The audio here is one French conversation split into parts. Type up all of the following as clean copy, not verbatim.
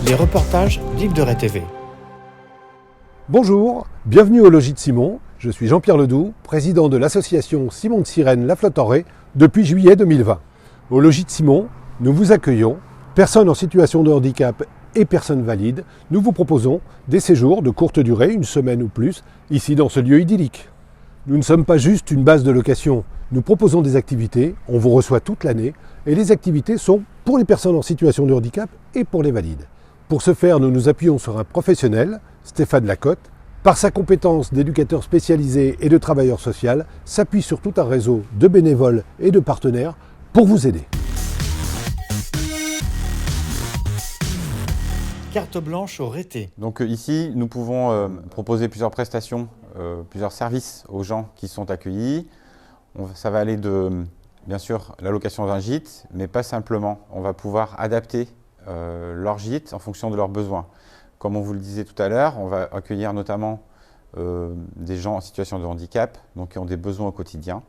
Les reportages d'Île de Ré TV. Bonjour, bienvenue au Logis de Simon. Je suis Jean-Pierre Ledoux, président de l'association Simon de Sirène La Flotte en Ré depuis juillet 2020. Au Logis de Simon, nous vous accueillons, personnes en situation de handicap et personnes valides. Nous vous proposons des séjours de courte durée, une semaine ou plus, ici dans ce lieu idyllique. Nous ne sommes pas juste une base de location. Nous proposons des activités, on vous reçoit toute l'année et les activités sont pour les personnes en situation de handicap et pour les valides. Pour ce faire, nous nous appuyons sur un professionnel, Stéphane Lacotte. Par sa compétence d'éducateur spécialisé et de travailleur social, s'appuie sur tout un réseau de bénévoles et de partenaires pour vous aider. Carte blanche au Rété. Donc ici, nous pouvons proposer plusieurs prestations, plusieurs services aux gens qui sont accueillis. Ça va aller de, bien sûr, la location d'un gîte, mais pas simplement. On va pouvoir adapter leur gîte en fonction de leurs besoins. Comme on vous le disait tout à l'heure, on va accueillir notamment des gens en situation de handicap, donc qui ont des besoins au quotidien.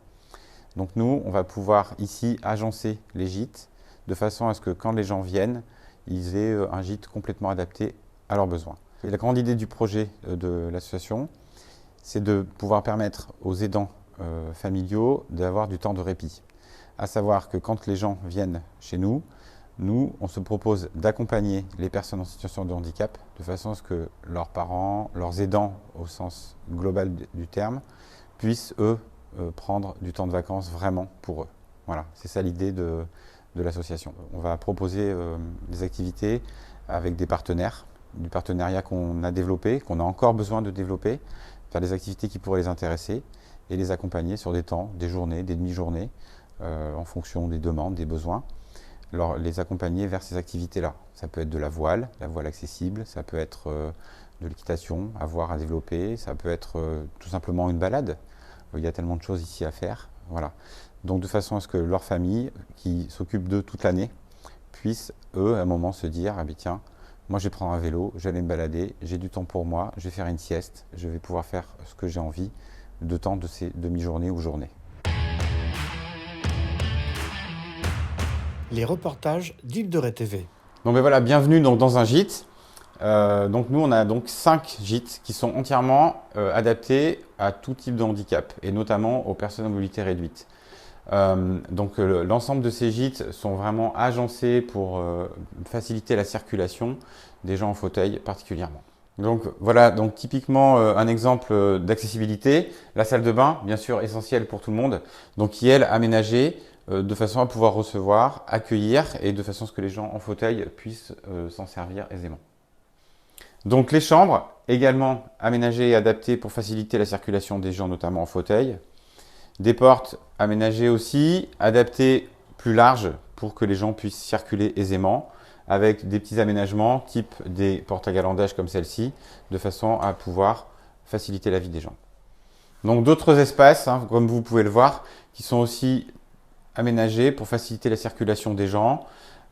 Donc nous, on va pouvoir ici agencer les gîtes de façon à ce que quand les gens viennent, ils aient un gîte complètement adapté à leurs besoins. Et la grande idée du projet de l'association, c'est de pouvoir permettre aux aidants familiaux d'avoir du temps de répit. À savoir que quand les gens viennent chez nous, on se propose d'accompagner les personnes en situation de handicap de façon à ce que leurs parents, leurs aidants au sens global du terme, puissent eux prendre du temps de vacances vraiment pour eux. Voilà, c'est ça l'idée de l'association. On va proposer des activités avec des partenaires, du partenariat qu'on a développé, qu'on a encore besoin de développer, faire des activités qui pourraient les intéresser et les accompagner sur des temps, des journées, des demi-journées, en fonction des demandes, des besoins. Les accompagner vers ces activités-là. Ça peut être de la voile accessible, ça peut être de l'équitation à voir, à développer, ça peut être tout simplement une balade. Il y a tellement de choses ici à faire. Voilà. Donc de façon à ce que leur famille, qui s'occupe d'eux toute l'année, puissent, eux, à un moment se dire « Ah ben tiens, moi je vais prendre un vélo, je vais aller me balader, j'ai du temps pour moi, je vais faire une sieste, je vais pouvoir faire ce que j'ai envie de temps de ces demi-journées ou journées. » Les reportages d'Île de Ré TV. Donc ben voilà, bienvenue donc dans un gîte. Donc nous on a donc 5 gîtes qui sont entièrement adaptés à tout type de handicap et notamment aux personnes à mobilité réduite. L'ensemble de ces gîtes sont vraiment agencés pour faciliter la circulation des gens en fauteuil particulièrement. Donc voilà, donc typiquement un exemple d'accessibilité, la salle de bain, bien sûr essentielle pour tout le monde, donc qui est aménagée de façon à pouvoir recevoir, accueillir et de façon à ce que les gens en fauteuil puissent s'en servir aisément. Donc les chambres, également aménagées et adaptées pour faciliter la circulation des gens, notamment en fauteuil. Des portes aménagées aussi, adaptées plus larges pour que les gens puissent circuler aisément, avec des petits aménagements type des portes à galandage comme celle-ci, de façon à pouvoir faciliter la vie des gens. Donc d'autres espaces, comme vous pouvez le voir, qui sont aussi aménagés pour faciliter la circulation des gens,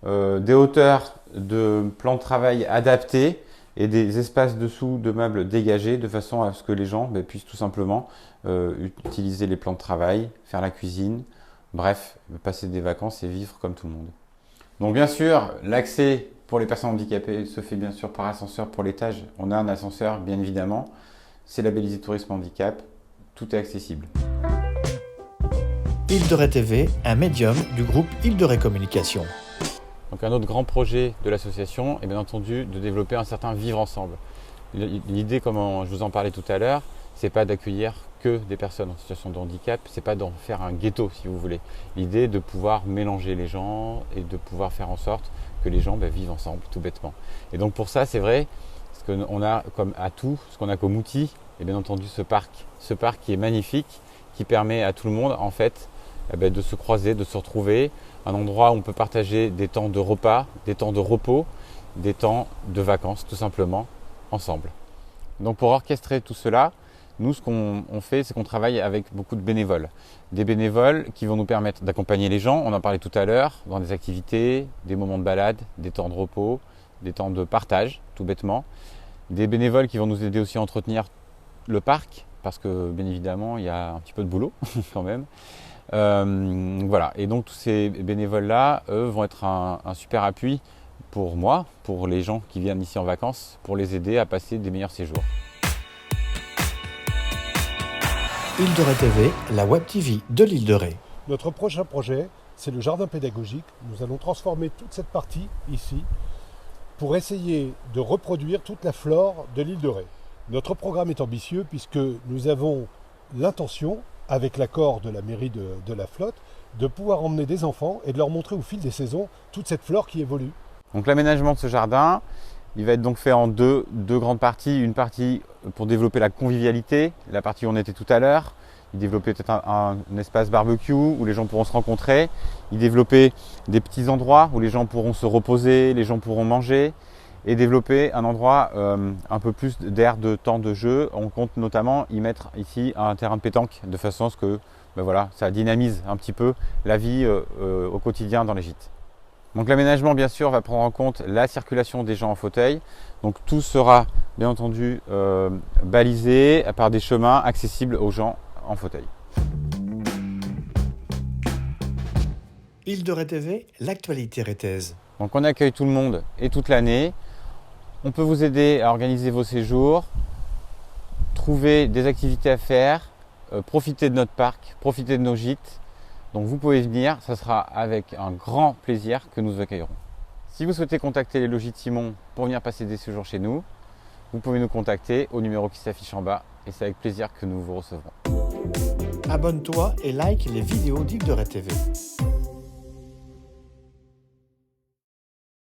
des hauteurs de plans de travail adaptés et des espaces dessous de meubles dégagés de façon à ce que les gens puissent tout simplement utiliser les plans de travail, faire la cuisine, bref, passer des vacances et vivre comme tout le monde. Donc bien sûr, l'accès pour les personnes handicapées se fait bien sûr par ascenseur pour l'étage. On a un ascenseur, bien évidemment. C'est labellisé Tourisme Handicap. Tout est accessible. Île de Ré TV, un médium du groupe Île de Ré Communication. Donc un autre grand projet de l'association est bien entendu de développer un certain vivre ensemble. L'idée, comme je vous en parlais tout à l'heure, c'est pas d'accueillir que des personnes en situation de handicap, c'est pas d'en faire un ghetto si vous voulez. L'idée est de pouvoir mélanger les gens et de pouvoir faire en sorte que les gens vivent ensemble tout bêtement. Et donc pour ça, c'est vrai, ce qu'on a comme atout, ce qu'on a comme outil, et bien entendu ce parc qui est magnifique, qui permet à tout le monde en fait de se croiser, de se retrouver, un endroit où on peut partager des temps de repas, des temps de repos, des temps de vacances tout simplement ensemble. Donc pour orchestrer tout cela, nous ce qu'on fait, c'est qu'on travaille avec beaucoup de bénévoles. Des bénévoles qui vont nous permettre d'accompagner les gens, on en parlait tout à l'heure, dans des activités, des moments de balade, des temps de repos, des temps de partage tout bêtement. Des bénévoles qui vont nous aider aussi à entretenir le parc, parce que bien évidemment il y a un petit peu de boulot quand même. Voilà, et donc tous ces bénévoles-là, eux, vont être un super appui pour moi, pour les gens qui viennent ici en vacances, pour les aider à passer des meilleurs séjours. Île de Ré TV, la web TV de l'île de Ré. Notre prochain projet, c'est le jardin pédagogique. Nous allons transformer toute cette partie ici pour essayer de reproduire toute la flore de l'île de Ré. Notre programme est ambitieux puisque nous avons l'intention, avec l'accord de la mairie de la flotte, de pouvoir emmener des enfants et de leur montrer au fil des saisons toute cette flore qui évolue. Donc l'aménagement de ce jardin, il va être donc fait en deux grandes parties. Une partie pour développer la convivialité, la partie où on était tout à l'heure. Il développait peut-être un espace barbecue où les gens pourront se rencontrer. Il développait des petits endroits où les gens pourront se reposer, les gens pourront manger. Et développer un endroit un peu plus d'air de temps de jeu. On compte notamment y mettre ici un terrain de pétanque de façon à ce que voilà, ça dynamise un petit peu la vie au quotidien dans les gîtes. Donc l'aménagement bien sûr va prendre en compte la circulation des gens en fauteuil. Donc tout sera bien entendu balisé par des chemins accessibles aux gens en fauteuil. Île de Ré TV, l'actualité rétaise. Donc on accueille tout le monde et toute l'année. On peut vous aider à organiser vos séjours, trouver des activités à faire, profiter de notre parc, profiter de nos gîtes. Donc vous pouvez venir, ça sera avec un grand plaisir que nous vous accueillerons. Si vous souhaitez contacter les logis de Simon pour venir passer des séjours chez nous, vous pouvez nous contacter au numéro qui s'affiche en bas et c'est avec plaisir que nous vous recevrons. Abonne-toi et like les vidéos d'Île de Ré TV.